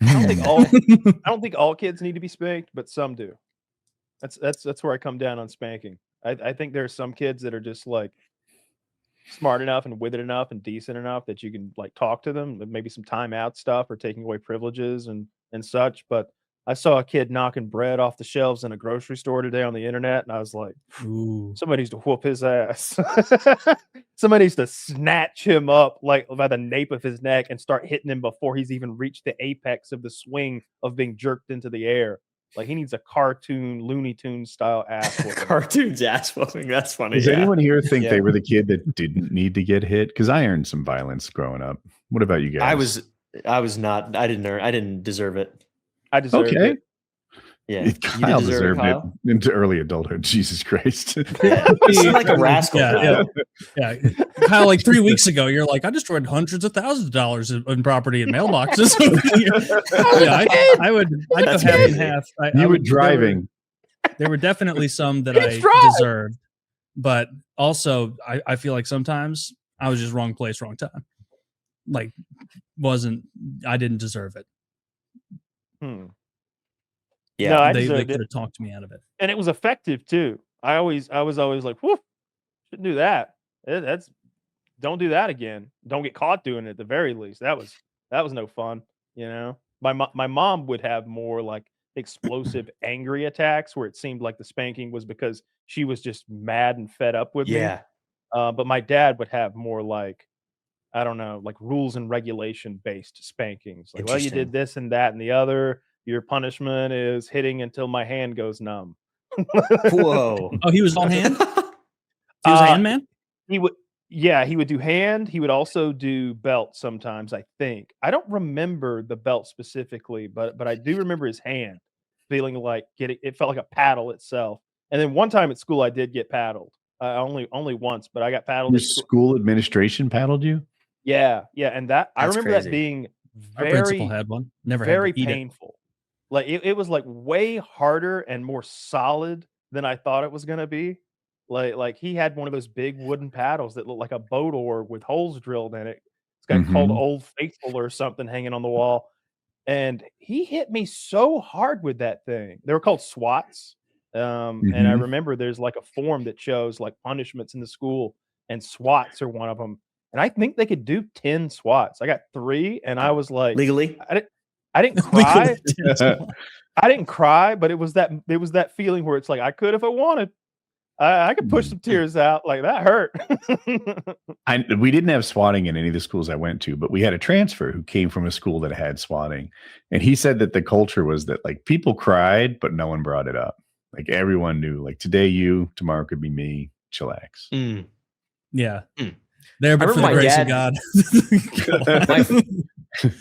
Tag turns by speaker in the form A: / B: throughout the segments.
A: I don't think all I don't think all kids need to be spanked, but some do. That's where I come down on spanking. I think there are some kids that are just like smart enough and with it enough and decent enough that you can like talk to them, maybe some timeout stuff or taking away privileges and such. But I saw a kid knocking bread off the shelves in a grocery store today on the internet, and I was like,
B: Ooh.
A: somebody needs to whoop his ass. Somebody needs to snatch him up like by the nape of his neck and start hitting him before he's even reached the apex of the swing of being jerked into the air. Like he needs a cartoon, Looney Tunes style ass whooping.
C: Cartoons ass whooping. That's funny.
D: Does anyone here think they were the kid that didn't need to get hit? Because I earned some violence growing up. What about you guys?
C: I was not. I didn't deserve it.
A: I deserved it.
C: Yeah,
D: Kyle deserved it into early adulthood. Jesus Christ.
C: You seem like a rascal.
B: Yeah. Kyle, like 3 weeks ago, you're like, I destroyed hundreds of thousands of dollars in property and mailboxes. I would go half and half.
D: You were driving.
B: There were definitely some that I deserved, but also I feel like sometimes I was just wrong place, wrong time. Like, I didn't deserve it.
A: Yeah, no,
B: they could have talked me out of it,
A: and it was effective too. I was always like, "Whoo, shouldn't do that. Don't do that again. Don't get caught doing it at the very least." That was no fun, you know. My mom would have more like explosive, angry attacks where it seemed like the spanking was because she was just mad and fed up with me. But my dad would have more like, I don't know, like rules and regulation based spankings. Like, well, you did this and that and the other. Your punishment is hitting until my hand goes numb.
C: Whoa!
B: Oh, he was on hand. He was a hand man.
A: He would do hand. He would also do belt sometimes. I think I don't remember the belt specifically, but I do remember his hand feeling like it felt like a paddle itself. And then one time at school, I did get paddled. Only once, but I got paddled.
D: Your school administration paddled you?
A: Yeah, and I remember that being
B: Our principal had one. Never
A: very
B: had to eat
A: painful. Like it was like way harder and more solid than I thought it was gonna be. Like he had one of those big wooden paddles that looked like a boat oar with holes drilled in it. It's got called Old Faithful or something hanging on the wall. And he hit me so hard with that thing. They were called swats. And I remember there's like a form that shows like punishments in the school, and swats are one of them. And I think they could do 10 swats. I got 3, and I was like,
C: legally.
A: I didn't cry. I didn't cry, but it was that feeling where it's like I could if I wanted. I could push some tears out. Like that hurt.
D: We didn't have swatting in any of the schools I went to, but we had a transfer who came from a school that had swatting, and he said that the culture was that like people cried, but no one brought it up. Like everyone knew, like today you, tomorrow could be me. Chillax.
B: Yeah. There, but for the grace of God.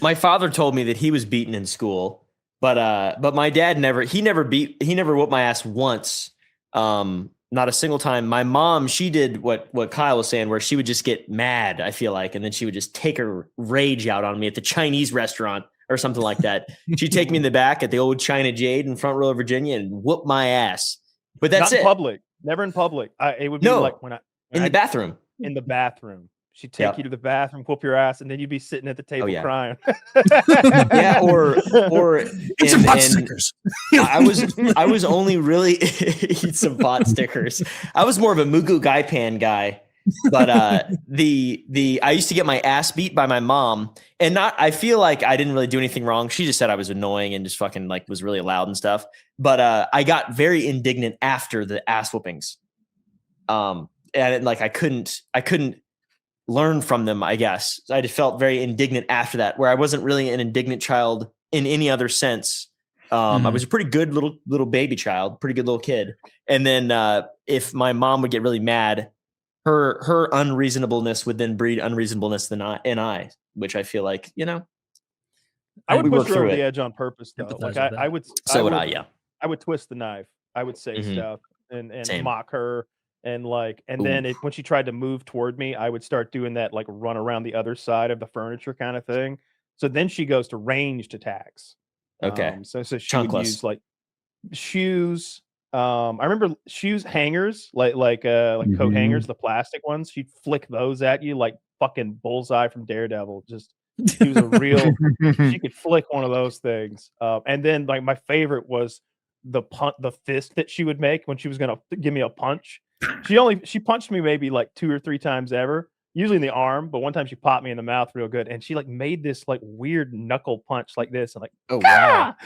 C: My father told me that he was beaten in school, but my dad never whooped my ass once. Not a single time. My mom, she did what Kyle was saying, where she would just get mad, I feel like, and then she would just take her rage out on me at the Chinese restaurant or something like that. She'd take me in the back at the old China Jade in Front Row of Virginia and whoop my ass. But that's
A: not in public. Never in public. It would be like
C: in the bathroom.
A: In the bathroom. She'd take you to the bathroom, whoop your ass, and then you'd be sitting at the table crying.
C: or
B: eat some pot stickers.
C: I was only really eat some pot stickers. I was more of a Mugu Gaipan guy, but I used to get my ass beat by my mom, and I feel like I didn't really do anything wrong. She just said I was annoying and just fucking like was really loud and stuff. But I got very indignant after the ass whoopings, and like I couldn't learn from them, I guess. I just felt very indignant after that, where I wasn't really an indignant child in any other sense. I was a pretty good little baby child, pretty good little kid. And then if my mom would get really mad, her unreasonableness would then breed unreasonableness in I, which I feel like,
A: I would push her over the edge on purpose, though. Like I would.
C: I
A: would twist the knife. I would say stuff and mock her. And then when she tried to move toward me, I would start doing that, like run around the other side of the furniture kind of thing. So then she goes to ranged attacks.
C: Okay.
A: So she would use like shoes. I remember shoes hangers, like coat hangers, the plastic ones. She'd flick those at you like fucking Bullseye from Daredevil. Just She was a real. She could flick one of those things. And then like my favorite was the fist that she would make when she was gonna give me a punch. She punched me maybe like 2 or 3 times ever, usually in the arm, but one time she popped me in the mouth real good, and she like made this like weird knuckle punch like this, and like,
C: Oh wow.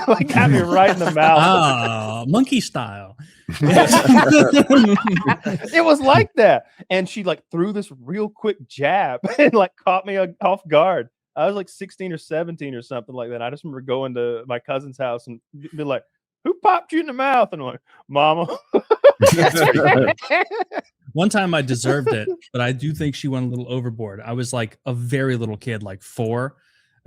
A: like got me right in the mouth.
B: Monkey style.
A: It was like that, and she like threw this real quick jab and like caught me off guard. I was like 16 or 17 or something like that. I just remember going to my cousin's house and be like, "Who popped you in the mouth?" And I'm like, "Mama."
B: One time I deserved it, but I do think she went a little overboard. I was like a very little kid, like 4.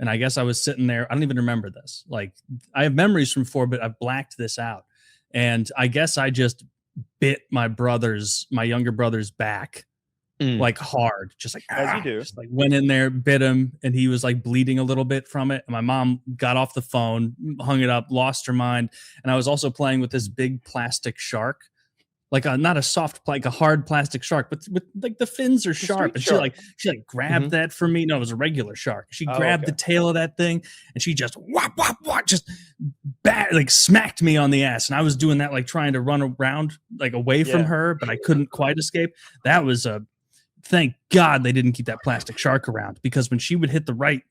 B: And I guess I was sitting there. I don't even remember this. Like I have memories from 4, but I blacked this out. And I guess I just bit my younger brother's back like hard, just like
A: as you do.
B: Just like went in there, bit him, and he was like bleeding a little bit from it. And my mom got off the phone, hung it up, lost her mind. And I was also playing with this big plastic shark, like not a soft, like a hard plastic shark, but with like the fins are sharp. And she grabbed that for me. No, it was a regular shark. She grabbed the tail of that thing and she just just like smacked me on the ass. And I was doing that, like trying to run around like away from her, but I couldn't quite escape. That was thank God they didn't keep that plastic shark around, because when she would hit the right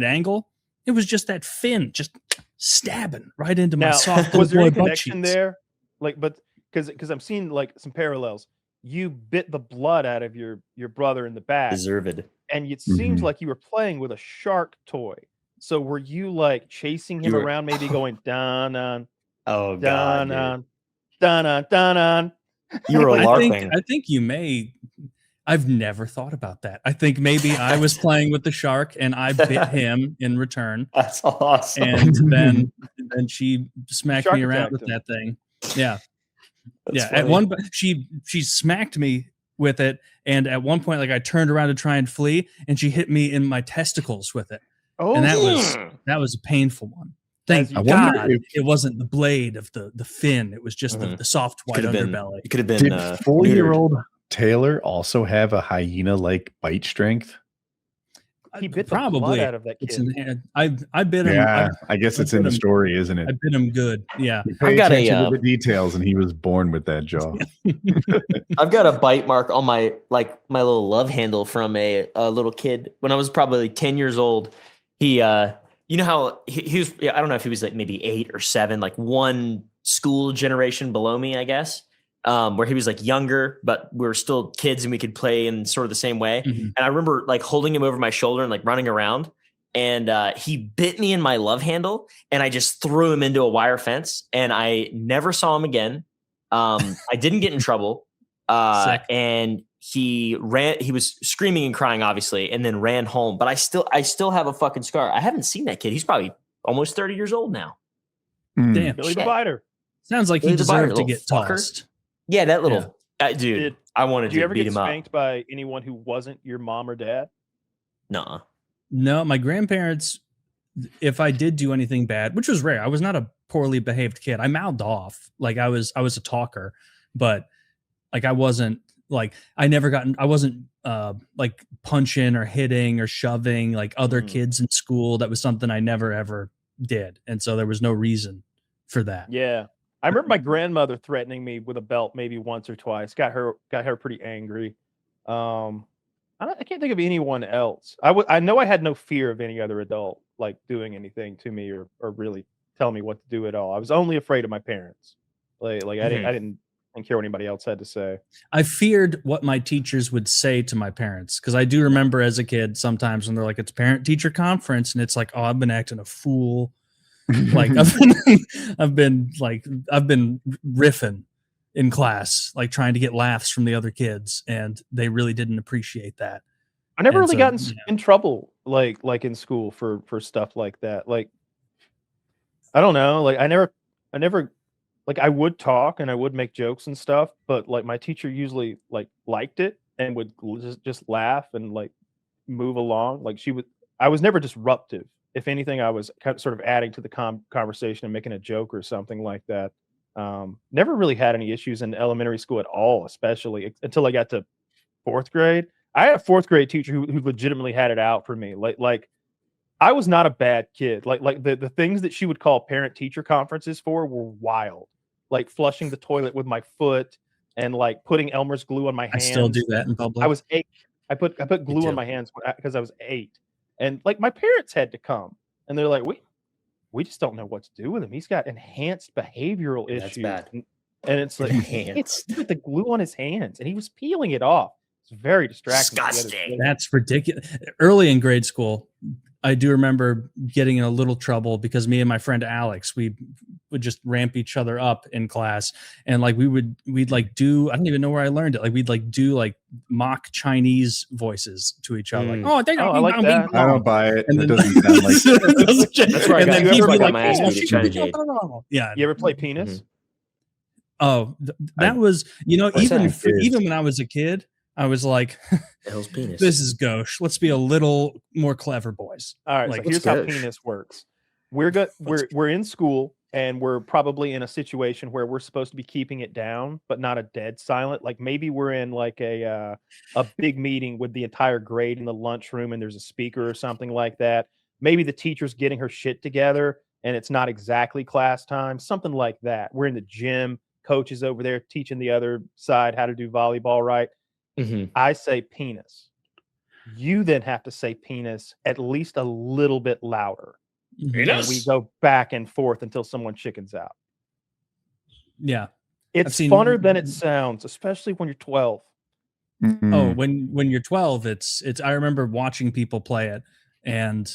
B: angle, it was just that fin just stabbing right into my soft
A: was there
B: boy
A: a
B: butt
A: connection
B: cheeks.
A: there? Like, but because I'm seeing like some parallels. You bit the blood out of your brother in the back.
C: Deserved.
A: And it seems like you were playing with a shark toy. So were you like chasing him around, maybe going dun on,
C: oh
A: dun
C: god,
A: on, dun on, dun on?
C: You were LARPing.
B: I think you may. I've never thought about that. I think maybe I was playing with the shark and I bit him in return.
C: That's awesome.
B: And then she smacked
A: Shark
B: me around
A: attacked
B: with
A: him.
B: that thing. Yeah.
C: That's
B: At
C: funny.
B: one she smacked me with it, and at one point, like I turned around to try and flee, and she hit me in my testicles with it.
A: Oh,
B: And that was a painful one. Thank God it wasn't the blade of the fin. It was just the soft white underbelly.
C: It could have been.
D: Did 4-year-old Taylor also have a hyena-like bite strength?
A: He bit the blood out of that kid.
B: I bit him.
D: Yeah, I guess it's in the story, isn't it?
B: I bit him good. Yeah.
D: I've got to the details, and he was born with that jaw.
C: I've got a bite mark on my little love handle from a little kid when I was probably 10 years old. He, you know how he was, I don't know if he was like maybe 8 or 7, like one school generation below me, I guess, where he was like younger, but we were still kids and we could play in sort of the same way. And I remember like holding him over my shoulder and like running around, and he bit me in my love handle, and I just threw him into a wire fence, and I never saw him again. I didn't get in trouble. And he was screaming and crying, obviously, and then ran home. But I still have a fucking scar. I haven't seen that kid. He's probably almost 30 years old now.
B: Damn.
A: Billy the Biter.
B: Sounds like he deserved to get tossed.
C: Yeah, that little dude. I wanted to beat him up. Did you ever get
A: spanked by anyone who wasn't your mom or dad?
C: Nuh-uh.
B: No, my grandparents, if I did do anything bad, which was rare, I was not a poorly behaved kid. I mouthed off. Like I was a talker, but like I wasn't like, I wasn't like punching or hitting or shoving like other kids in school. That was something I never ever did. And so there was no reason for that.
A: Yeah. I remember my grandmother threatening me with a belt maybe once or twice. Got her pretty angry. I can't think of anyone else. I know I had no fear of any other adult like doing anything to me or really telling me what to do at all. I was only afraid of my parents. I didn't care what anybody else had to say.
B: I feared what my teachers would say to my parents, because I do remember as a kid sometimes when they're like, it's parent teacher conference, and it's like, oh, I've been acting a fool. Like I've been riffing in class, like trying to get laughs from the other kids, and they really didn't appreciate that.
A: I never really got in trouble like in school for stuff like that. Like I don't know, like I never like I would talk and I would make jokes and stuff, but like my teacher usually like liked it and would just laugh and like move along. Like I was never disruptive. If anything, I was kind of sort of adding to the conversation and making a joke or something like that. Never really had any issues in elementary school at all, especially until I got to 4th grade. I had a 4th grade teacher who legitimately had it out for me. Like I was not a bad kid. Like the things that she would call parent teacher conferences for were wild. Like flushing the toilet with my foot and like putting Elmer's glue on my hands.
B: I still do that in public.
A: I was 8. I put glue on my hands because I was 8. And like my parents had to come and they're like, we just don't know what to do with him. He's got enhanced behavioral issues.
C: That's bad.
A: And it's like it's with the glue on his hands and he was peeling it off. It's very distracting.
C: Disgusting.
B: That's ridiculous. Early in grade school, I do remember getting in a little trouble because me and my friend Alex, we would just ramp each other up in class. And like we'd like do, I don't even know where I learned it. Like we'd like do like mock Chinese voices to each other. Like,
A: I like that.
D: I don't buy it.
B: And
D: It
B: then-
D: doesn't sound like
C: That's where I
B: And
C: got,
B: then
C: that's
B: he'd
C: where I
B: be
C: got
B: like,
C: my ass
B: "Oh,
C: beat at China Jade.
B: yeah.
A: You ever play penis?
B: Oh, that was,
C: What's that?
B: even when I was a kid, I was like,
C: The hell's penis?
B: this is gauche. Let's be a little more clever, boys.
A: All right,
B: Like,
A: so here's how
C: What's
A: penis works. We're in school and we're probably in a situation where we're supposed to be keeping it down, but not a dead silent. Like maybe we're in like a big meeting with the entire grade in the lunchroom and there's a speaker or something like that. Maybe the teacher's getting her shit together and it's not exactly class time, something like that. We're in the gym, coach is over there teaching the other side how to do volleyball right. I say penis. You then have to say penis at least a little bit louder. And we go back and forth until someone chickens out.
B: Yeah.
A: It's funner than it sounds, especially when you're 12.
B: Oh, when you're 12, it's I remember watching people play it and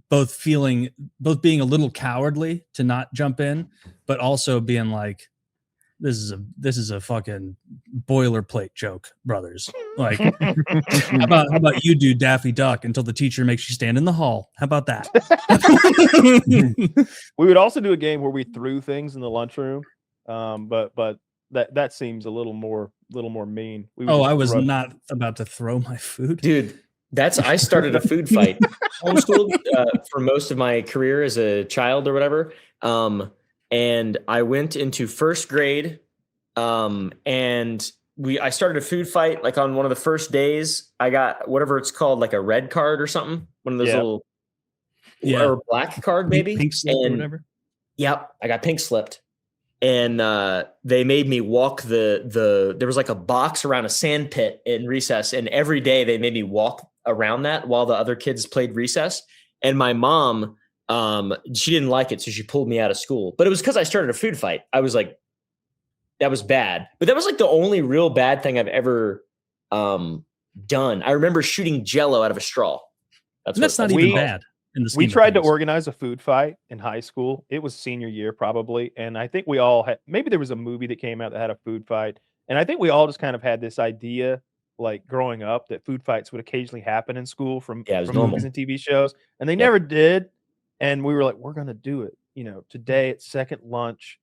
B: both being a little cowardly to not jump in, but also being like, this is a fucking boilerplate joke, brothers. Like, how about you do Daffy Duck until the teacher makes you stand in the hall? How about that?
A: We would also do a game where we threw things in the lunchroom, but that seems a little more mean.
B: I was not about to throw my food,
C: dude. I started a food fight. Homeschooled for most of my career as a child or whatever. And I went into 1st grade, and I started a food fight. Like on one of the first days, I got whatever it's called, like a red card or something. One of those little, or black card maybe,
B: pink slip or whatever.
C: Yep, I got pink slipped, and they made me walk there was like a box around a sand pit in recess, and every day they made me walk around that while the other kids played recess. And my mom, she didn't like it, so she pulled me out of school. But it was because I started a food fight. I was like, that was bad. But that was like the only real bad thing I've ever done. I remember shooting Jello out of a straw.
B: That's not even bad.
A: We tried to organize a food fight in high school. It was senior year probably, and I think we all had. Maybe there was a movie that came out that had a food fight, and I think we all just kind of had this idea, like growing up, that food fights would occasionally happen in school from movies and TV shows, and they never did. And we were like, we're gonna do it, today at second lunch,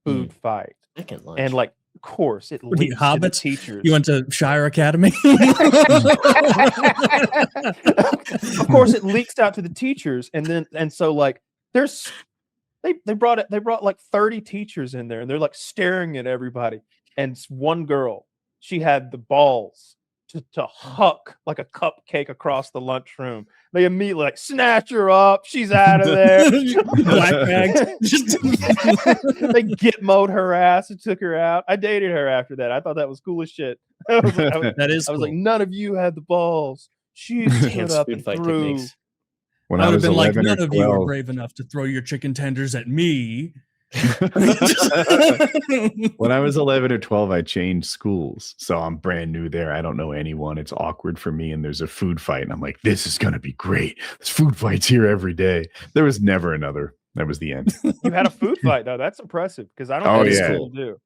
A: food fight.
C: Second lunch,
A: and like, of course, it leads to the teachers.
B: You went to Shire Academy.
A: Of course, it leaks out to the teachers, and so like, they brought like 30 teachers in there, and they're like staring at everybody. And one girl, she had the balls to huck like a cupcake across the lunchroom. They immediately like snatch her up. She's out of there.
B: Black bagged.
A: They Gitmo'd her ass and took her out. I dated her after that. I thought that was cool as shit. I was like, none of you had the balls. She stood up and threw.
D: When
B: I would have been like,
D: 11 or
B: none of you
D: 12.
B: are brave enough to throw your chicken tenders at me.
D: When I was 11 or 12, I changed schools. So I'm brand new there. I don't know anyone. It's awkward for me. And there's a food fight. And I'm like, this is going to be great. There's food fights here every day. There was never another. That was the end.
A: You had a food fight, though. That's impressive because I don't think people do.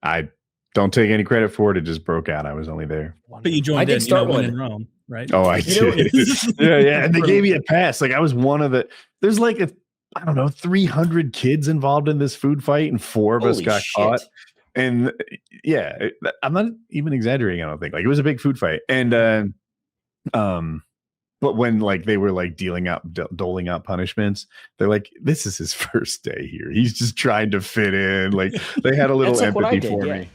D: I don't take any credit for it. It just broke out. I was only there.
B: But you joined in, one in Rome, right?
D: Oh, I did. Yeah. And they gave me a pass. Like I was one of the, there's like I don't know, 300 kids involved in this food fight, and 4 of us got caught. And yeah, I'm not even exaggerating. I don't think like it was a big food fight. And but when like they were like doling out punishments, they're like, this is his first day here. He's just trying to fit in. Like they had a little empathy for me.